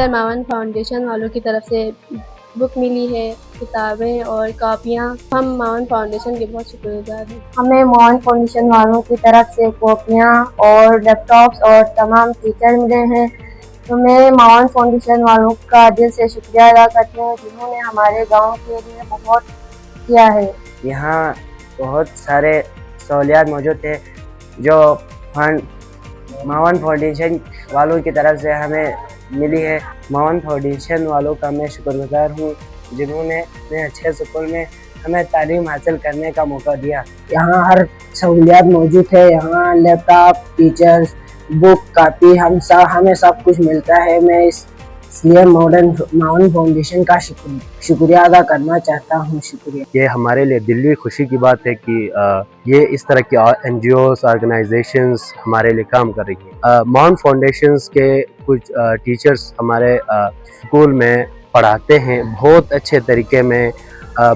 ہمیں معاون فاؤنڈیشن والوں کی طرف سے بک ملی ہے، کتابیں اور کاپیاں. ہم معاون فاؤنڈیشن کے بہت شکر گزار ہیں. ہمیں معاون فاؤنڈیشن والوں کی طرف سے کاپیاں اور لیپ ٹاپس اور تمام ٹیچر ملے ہیں. تو میں معاون فاؤنڈیشن والوں کا دل سے شکریہ ادا کرتی ہوں جنہوں نے ہمارے گاؤں کے لیے بہت کیا ہے. یہاں بہت سارے سہولیات موجود تھے جو فنڈ معاون فاؤنڈیشن والوں کی طرف سے ہمیں ملی ہے. معاون فاؤنڈیشن والوں کا میں شکر گزار ہوں جنہوں نے اتنے اچھے اسکول میں ہمیں تعلیم حاصل کرنے کا موقع دیا. یہاں ہر سہولیات موجود ہے. یہاں لیپ ٹاپ، ٹیچرز، بک، کاپی، ہمیں سب کچھ ملتا ہے. میں اس لیے معاون فاؤنڈیشن کا شکریہ ادا کرنا چاہتا ہوں. شکریہ. یہ ہمارے لیے دلی خوشی کی بات ہے کہ یہ اس طرح کی این جی اوز، آرگنائزیشنز ہمارے لیے کام کر رہی ہیں. معاون فاؤنڈیشنز کے کچھ ٹیچرز ہمارے اسکول میں پڑھاتے ہیں، بہت اچھے طریقے میں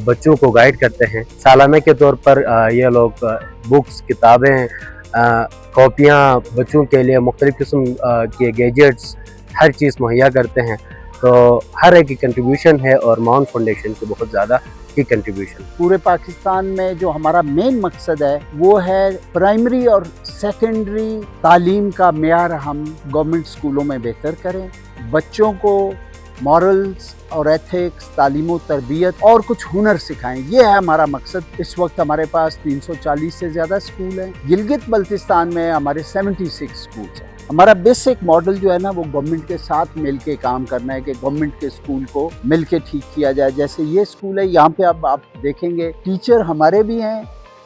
بچوں کو گائیڈ کرتے ہیں. سالانہ کے طور پر یہ لوگ بکس، کتابیں، کاپیاں، بچوں کے لیے مختلف قسم کے گیجٹس، ہر چیز مہیا کرتے ہیں. تو ہر ایک کی کنٹریبیوشن ہے اور معاون فاؤنڈیشن کی بہت زیادہ کی کنٹریبیوشن. پورے پاکستان میں جو ہمارا مین مقصد ہے وہ ہے پرائمری اور سیکنڈری تعلیم کا معیار ہم گورنمنٹ اسکولوں میں بہتر کریں. بچوں کو مورلز اور ایتھکس، تعلیم و تربیت اور کچھ ہنر سکھائیں. یہ ہے ہمارا مقصد. اس وقت ہمارے پاس 340 سے زیادہ اسکول ہیں. گلگت بلتستان میں ہمارے 76 اسکولس ہیں. ہمارا بیسک ماڈل جو ہے نا وہ گورنمنٹ کے ساتھ مل کے کام کرنا ہے کہ گورنمنٹ کے اسکول کو مل کے ٹھیک کیا جائے. جیسے یہ اسکول ہے، یہاں پہ اب آپ دیکھیں گے ٹیچر ہمارے بھی ہیں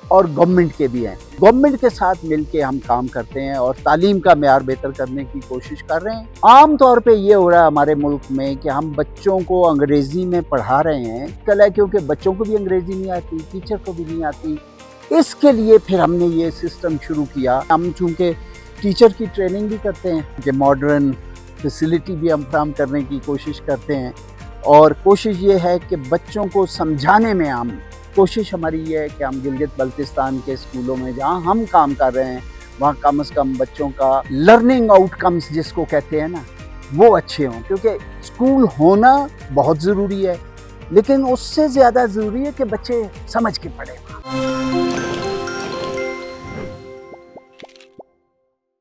اور گورنمنٹ کے بھی ہیں. گورنمنٹ کے ساتھ مل کے ہم کام کرتے ہیں اور تعلیم کا معیار بہتر کرنے کی کوشش کر رہے ہیں. عام طور پہ یہ ہو رہا ہے ہمارے ملک میں کہ ہم بچوں کو انگریزی میں پڑھا رہے ہیں. کل ہے کیونکہ بچوں کو بھی انگریزی نہیں آتی، ٹیچر کو بھی نہیں آتی. اس کے لیے پھر ہم نے یہ سسٹم شروع کیا. ہم چونکہ ٹیچر کی ٹریننگ بھی کرتے ہیں کہ ماڈرن فیسلٹی بھی ہم فراہم کرنے کی کوشش کرتے ہیں. اور کوشش یہ ہے کہ بچوں کو سمجھانے میں کوشش ہماری یہ ہے کہ ہم گلگت بلتستان کے اسکولوں میں جہاں ہم کام کر رہے ہیں وہاں کم از کم بچوں کا لرننگ آؤٹ کمز جس کو کہتے ہیں نا وہ اچھے ہوں. کیونکہ اسکول ہونا بہت ضروری ہے لیکن اس سے زیادہ ضروری ہے کہ بچے سمجھ کے پڑھیں.